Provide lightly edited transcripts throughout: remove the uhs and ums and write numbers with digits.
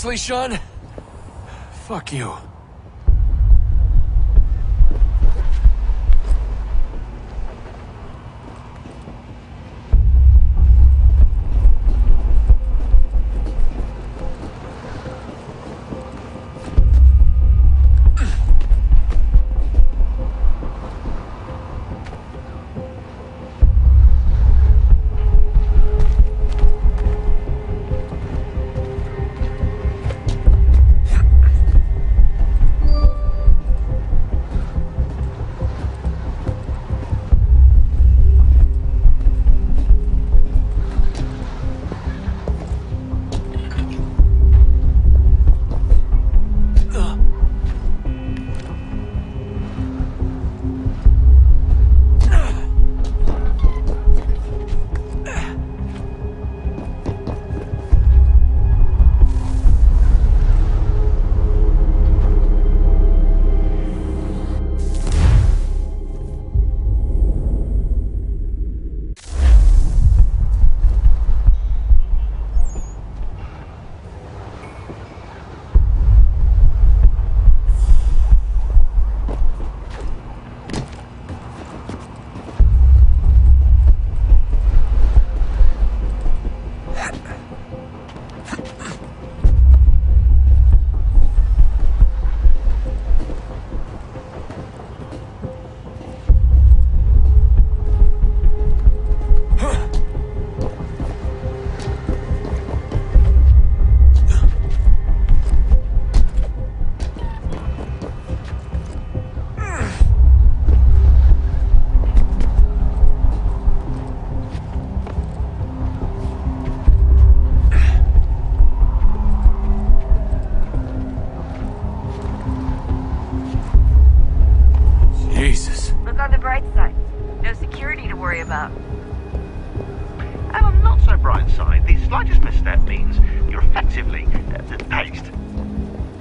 Seriously, Sean? Fuck you.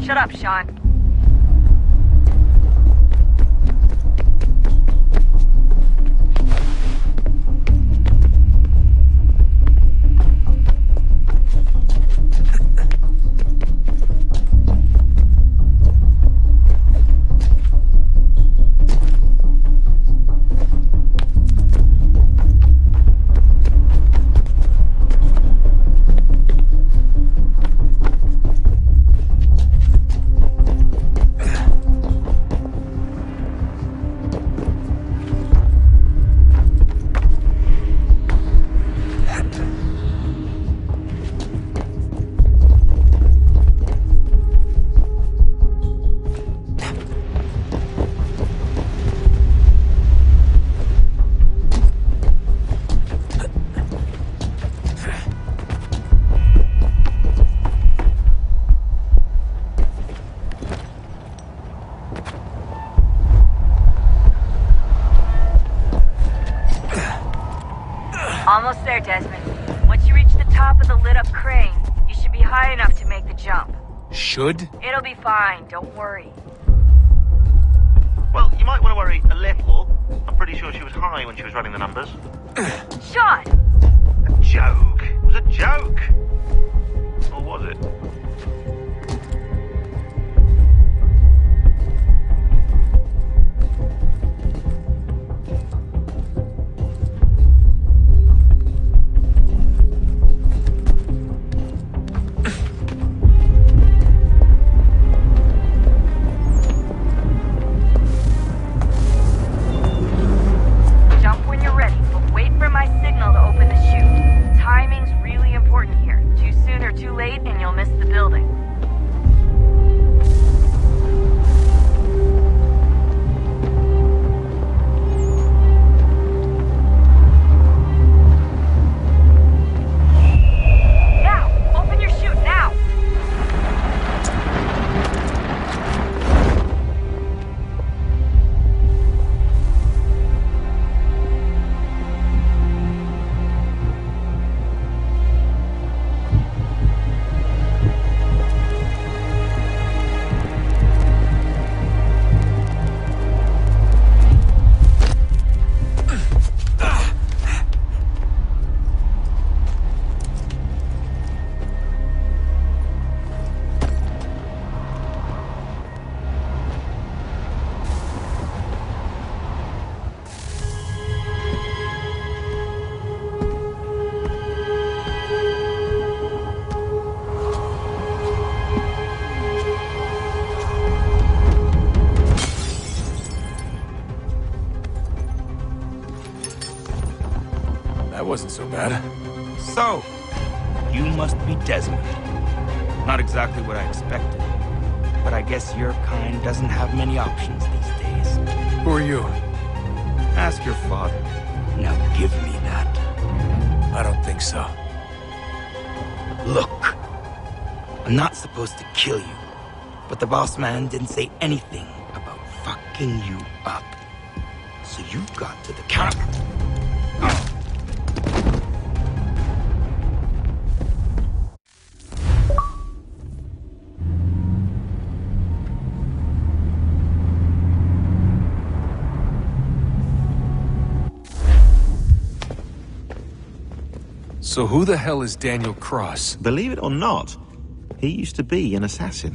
Shut up, Sean. Almost there, Desmond. Once you reach the top of the lit-up crane, you should be high enough to make the jump. Should? It'll be fine, don't worry. Well, you might want to worry a little. I'm pretty sure she was high when she was running the numbers. Sean! A joke. It was a joke. Or was it? Jump when you're ready, but wait for my signal to open wasn't so bad. So, you must be Desmond. Not exactly what I expected, but I guess your kind doesn't have many options these days. Who are you? Ask your father. Now give me that. I don't think so. Look, I'm not supposed to kill you, but the boss man didn't say anything about fucking you up. So you got to the counter. So who the hell is Daniel Cross? Believe it or not, he used to be an assassin.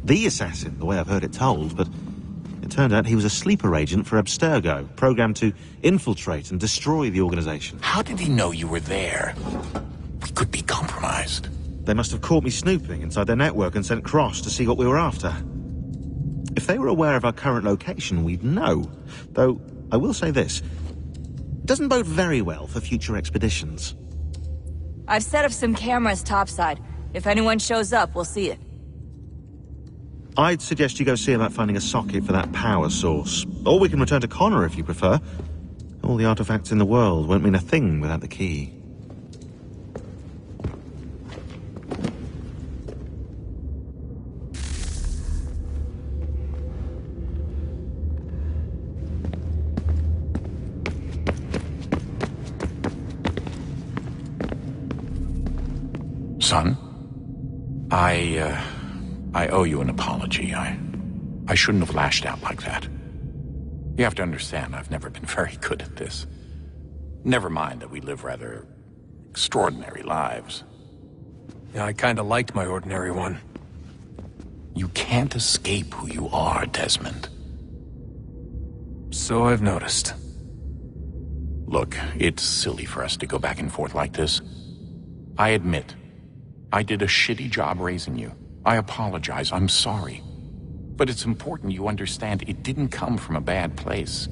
The assassin, the way I've heard it told, but it turned out he was a sleeper agent for Abstergo, programmed to infiltrate and destroy the organization. How did he know you were there? We could be compromised. They must have caught me snooping inside their network and sent Cross to see what we were after. If they were aware of our current location, we'd know. Though, I will say this. It doesn't bode very well for future expeditions. I've set up some cameras topside. If anyone shows up, we'll see it. I'd suggest you go see about finding a socket for that power source. Or we can return to Connor if you prefer. All the artifacts in the world won't mean a thing without the key. Son, I owe you an apology. I shouldn't have lashed out like that. You have to understand, I've never been very good at this. Never mind that we live rather extraordinary lives. Yeah, I kinda liked my ordinary one. You can't escape who you are, Desmond. So I've noticed. Look, it's silly for us to go back and forth like this. I admit, I did a shitty job raising you. I apologize, I'm sorry. But it's important you understand it didn't come from a bad place.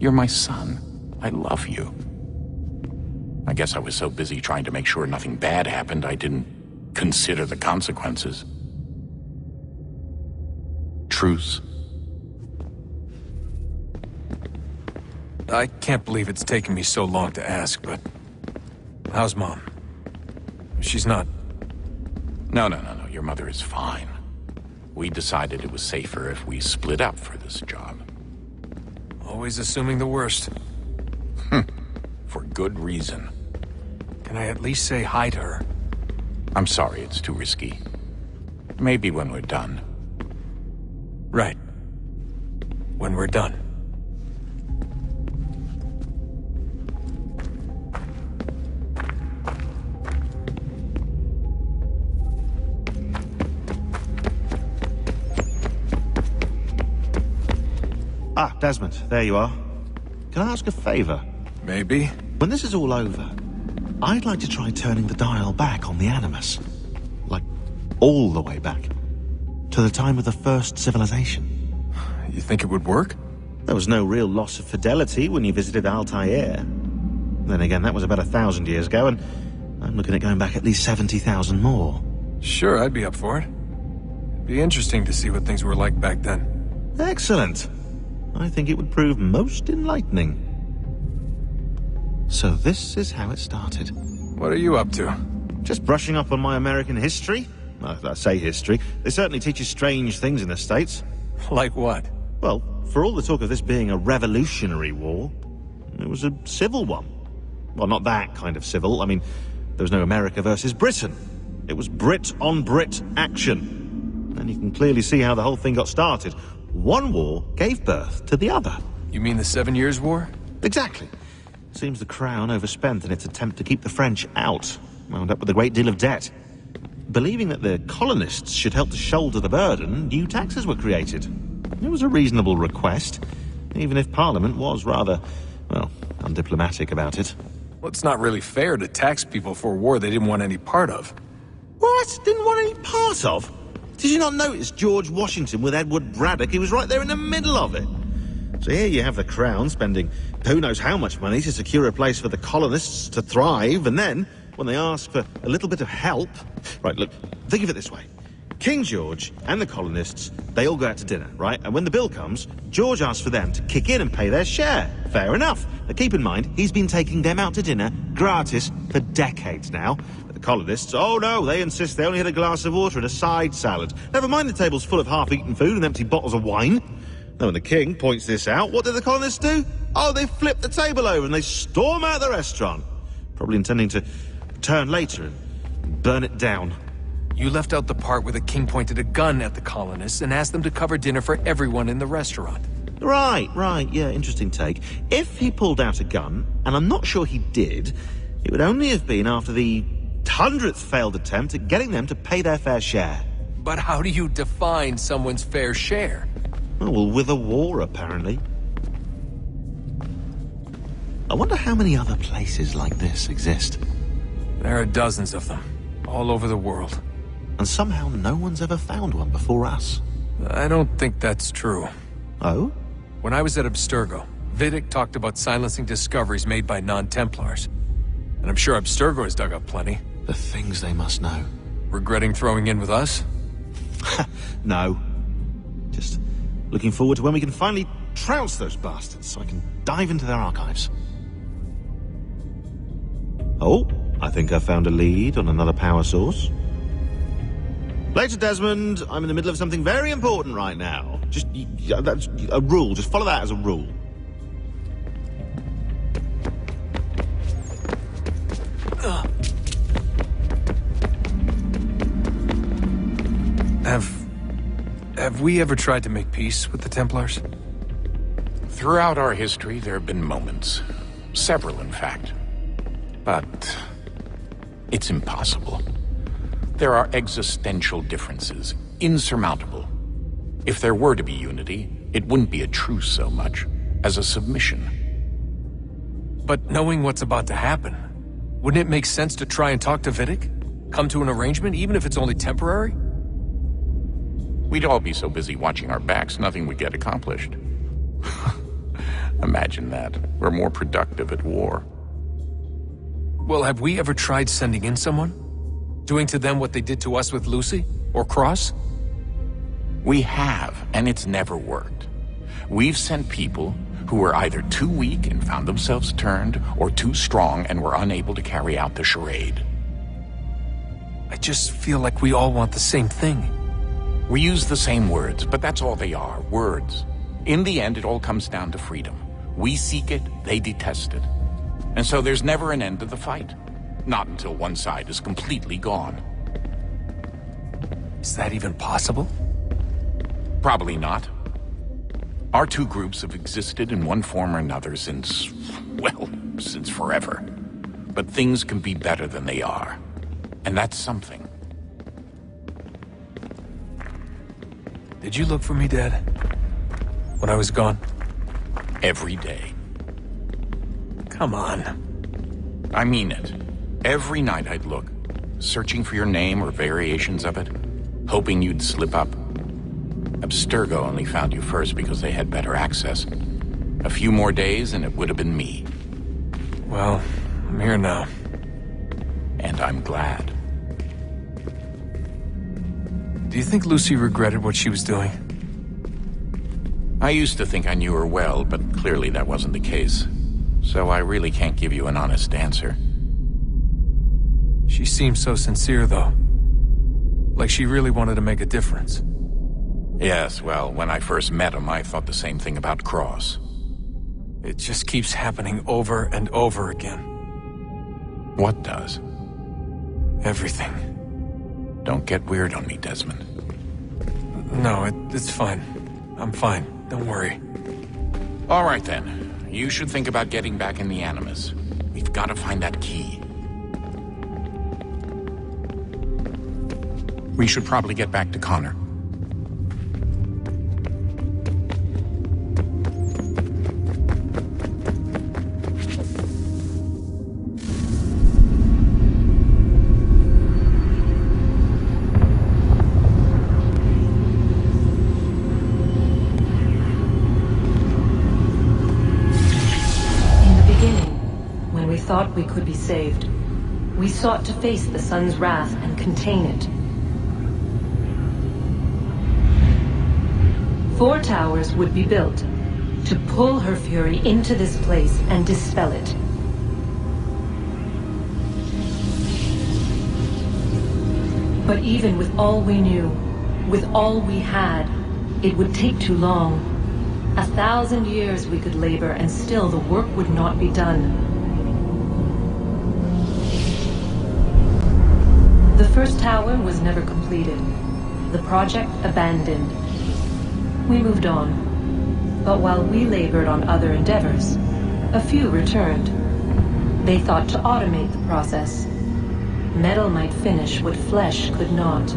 You're my son. I love you. I guess I was so busy trying to make sure nothing bad happened, I didn't consider the consequences. Truce. I can't believe it's taken me so long to ask, but... how's Mom? She's not... No. Your mother is fine. We decided it was safer if we split up for this job. Always assuming the worst. For good reason. Can I at least say hi to her? I'm sorry, it's too risky. Maybe when we're done. Right. When we're done. Ah, Desmond, there you are. Can I ask a favor? Maybe. When this is all over, I'd like to try turning the dial back on the Animus. Like, all the way back. To the time of the first civilization. You think it would work? There was no real loss of fidelity when you visited Altair. Then again, that was about 1,000 years ago, and I'm looking at going back at least 70,000 more. Sure, I'd be up for it. It'd be interesting to see what things were like back then. Excellent. I think it would prove most enlightening. So this is how it started. What are you up to? Just brushing up on my American history. Well, I say history. They certainly teach you strange things in the States. Like what? Well, for all the talk of this being a revolutionary war, it was a civil one. Well, not that kind of civil. I mean, there was no America versus Britain. It was Brit on Brit action. And you can clearly see how the whole thing got started. One war gave birth to the other. You mean the 7 Years' War? Exactly. Seems the Crown overspent in its attempt to keep the French out, wound up with a great deal of debt. Believing that the colonists should help to shoulder the burden, new taxes were created. It was a reasonable request, even if Parliament was rather, well, undiplomatic about it. Well, it's not really fair to tax people for a war they didn't want any part of. What? Didn't want any part of? Did you not notice George Washington with Edward Braddock? He was right there in the middle of it. So here you have the Crown spending who knows how much money to secure a place for the colonists to thrive, and then, when they ask for a little bit of help... Right, look, think of it this way. King George and the colonists, they all go out to dinner, right? And when the bill comes, George asks for them to kick in and pay their share. Fair enough. But keep in mind, he's been taking them out to dinner gratis for decades now. But the colonists, oh no, they insist they only had a glass of water and a side salad. Never mind the table's full of half-eaten food and empty bottles of wine. Then when the king points this out, what do the colonists do? Oh, they flip the table over and they storm out the restaurant. Probably intending to return later and burn it down. You left out the part where the king pointed a gun at the colonists and asked them to cover dinner for everyone in the restaurant. Right, yeah, interesting take. If he pulled out a gun, and I'm not sure he did, it would only have been after the 100th failed attempt at getting them to pay their fair share. But how do you define someone's fair share? Oh, well, with a war, apparently. I wonder how many other places like this exist. There are dozens of them, all over the world. And somehow no one's ever found one before us. I don't think that's true. Oh? When I was at Abstergo, Vidic talked about silencing discoveries made by non-Templars. And I'm sure Abstergo has dug up plenty. The things they must know. Regretting throwing in with us? No. Just looking forward to when we can finally trounce those bastards so I can dive into their archives. Oh, I think I found a lead on another power source. Later, Desmond. I'm in the middle of something very important right now. Just, that's a rule. Just follow that as a rule. Have we ever tried to make peace with the Templars? Throughout our history, there have been moments. Several, in fact. But it's impossible. There are existential differences, insurmountable. If there were to be unity, it wouldn't be a truce so much as a submission. But knowing what's about to happen, wouldn't it make sense to try and talk to Vidic? Come to an arrangement, even if it's only temporary? We'd all be so busy watching our backs, nothing would get accomplished. Imagine that. We're more productive at war. Well, have we ever tried sending in someone? Doing to them what they did to us with Lucy? Or Cross? We have, and it's never worked. We've sent people who were either too weak and found themselves turned, or too strong and were unable to carry out the charade. I just feel like we all want the same thing. We use the same words, but that's all they are, words. In the end, it all comes down to freedom. We seek it, they detest it. And so there's never an end to the fight. Not until one side is completely gone. Is that even possible? Probably not. Our two groups have existed in one form or another since, well, since forever. But things can be better than they are. And that's something. Did you look for me, Dad? When I was gone? Every day. Come on. I mean it. Every night I'd look, searching for your name or variations of it, hoping you'd slip up. Abstergo only found you first because they had better access. A few more days and it would have been me. Well, I'm here now. And I'm glad. Do you think Lucy regretted what she was doing? I used to think I knew her well, but clearly that wasn't the case. So I really can't give you an honest answer. She seemed so sincere, though. Like she really wanted to make a difference. Yes, well, when I first met him, I thought the same thing about Cross. It just keeps happening over and over again. What does? Everything. Don't get weird on me, Desmond. No, it's fine. I'm fine. Don't worry. All right, then. You should think about getting back in the Animus. We've got to find that key. We should probably get back to Connor. thought we could be saved. We sought to face the sun's wrath and contain it. 4 towers would be built to pull her fury into this place and dispel it. But even with all we knew, with all we had, it would take too long. 1,000 years we could labor and still the work would not be done. The first tower was never completed. The project abandoned. We moved on. But while we labored on other endeavors, a few returned. They thought to automate the process. Metal might finish what flesh could not.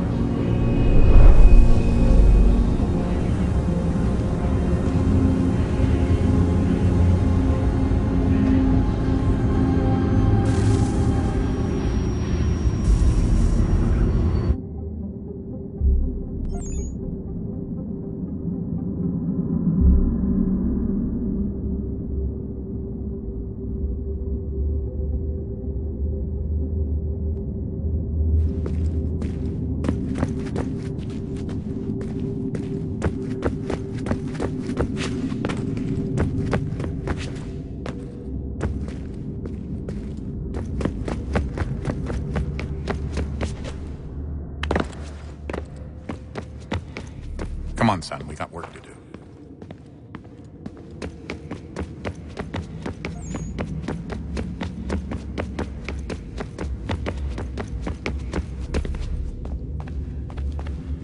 Come on, son, we got work to do.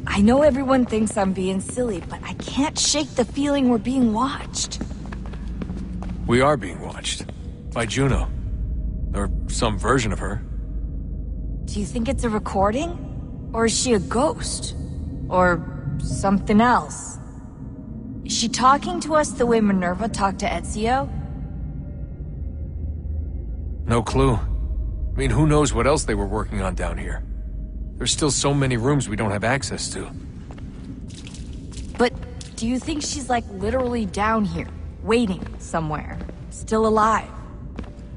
I know everyone thinks I'm being silly, but I can't shake the feeling we're being watched. We are being watched. By Juno. Or some version of her. Do you think it's a recording? Or is she a ghost? Or something else? Is she talking to us the way Minerva talked to Ezio? No clue. I mean, who knows what else they were working on down here? There's still so many rooms we don't have access to. But do you think she's like literally down here, waiting somewhere, still alive?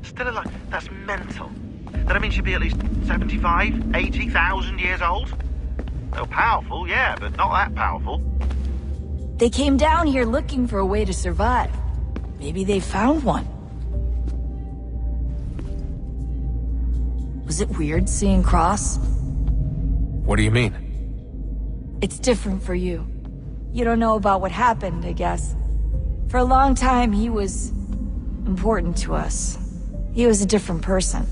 Still alive? That's mental. That means she'd be at least 75, 80,000 years old? Oh, powerful, yeah, but not that powerful. They came down here looking for a way to survive. Maybe they found one. Was it weird seeing Cross? What do you mean? It's different for you. You don't know about what happened, I guess. For a long time, he was important to us. He was a different person.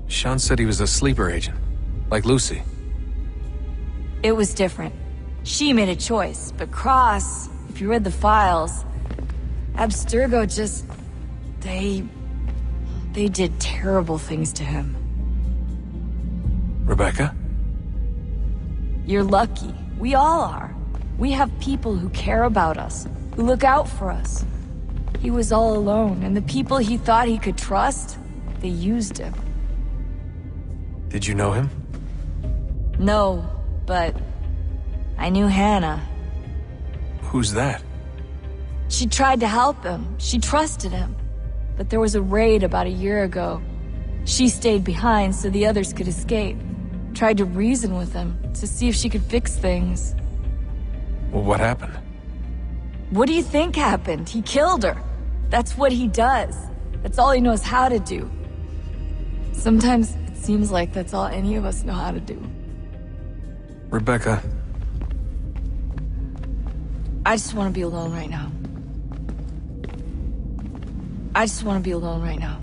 Sean said he was a sleeper agent. Like Lucy. It was different. She made a choice, but Cross, if you read the files, Abstergo just... They did terrible things to him. Rebecca? You're lucky. We all are. We have people who care about us, who look out for us. He was all alone, and the people he thought he could trust, they used him. Did you know him? No, but I knew Hannah. Who's that? She tried to help him. She trusted him. But there was a raid about a year ago. She stayed behind so the others could escape. Tried to reason with him to see if she could fix things. Well, what happened? What do you think happened? He killed her. That's what he does. That's all he knows how to do. Sometimes it seems like that's all any of us know how to do. Rebecca. I just want to be alone right now. I just want to be alone right now.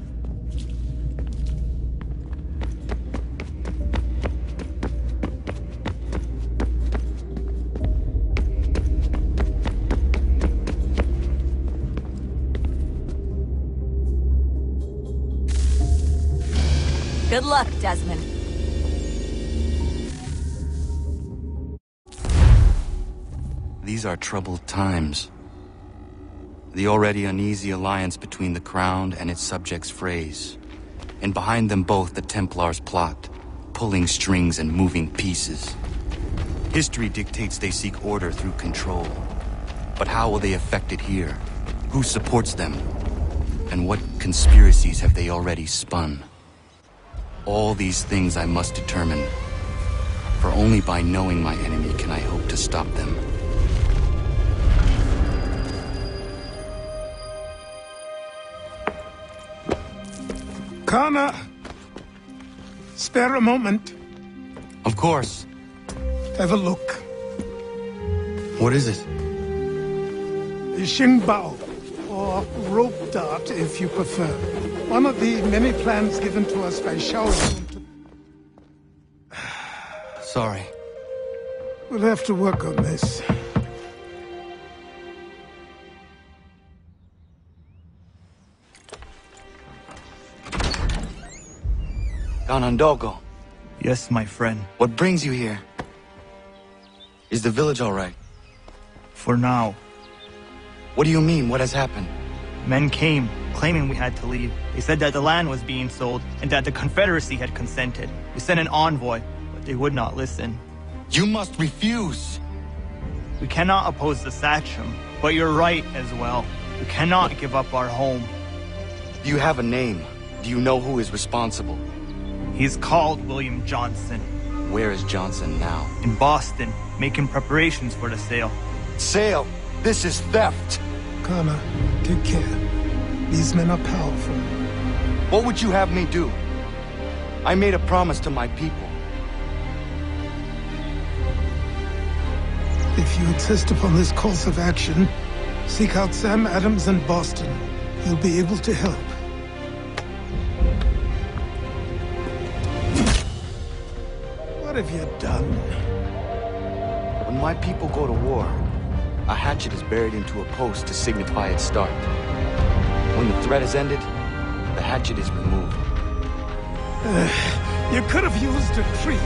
Good luck, Desmond. These are troubled times. The already uneasy alliance between the Crown and its subjects frays. And behind them both the Templars plot, pulling strings and moving pieces. History dictates they seek order through control. But how will they effect it here? Who supports them? And what conspiracies have they already spun? All these things I must determine. For only by knowing my enemy can I hope to stop them. Connor! Spare a moment. Of course. Have a look. What is it? Xingbao, or rope dart if you prefer. One of the many plans given to us by Shaolin. Sorry. We'll have to work on this. Ganondogo, Yes, my friend. what brings you here? Is the village all right? For now. What do you mean? What has happened? Men came, claiming we had to leave. They said that the land was being sold, and that the Confederacy had consented. We sent an envoy, but they would not listen. You must refuse! We cannot oppose the Sachem, but you're right as well. We cannot give up our home. Do you have a name? Do you know who is responsible? He's called William Johnson. Where is Johnson now? In Boston, making preparations for the sale. Sale! This is theft! Connor, take care. These men are powerful. What would you have me do? I made a promise to my people. If you insist upon this course of action, seek out Sam Adams in Boston. He'll be able to help. What have you done? When my people go to war, a hatchet is buried into a post to signify its start. When the threat is ended, the hatchet is removed. You could have used a tree.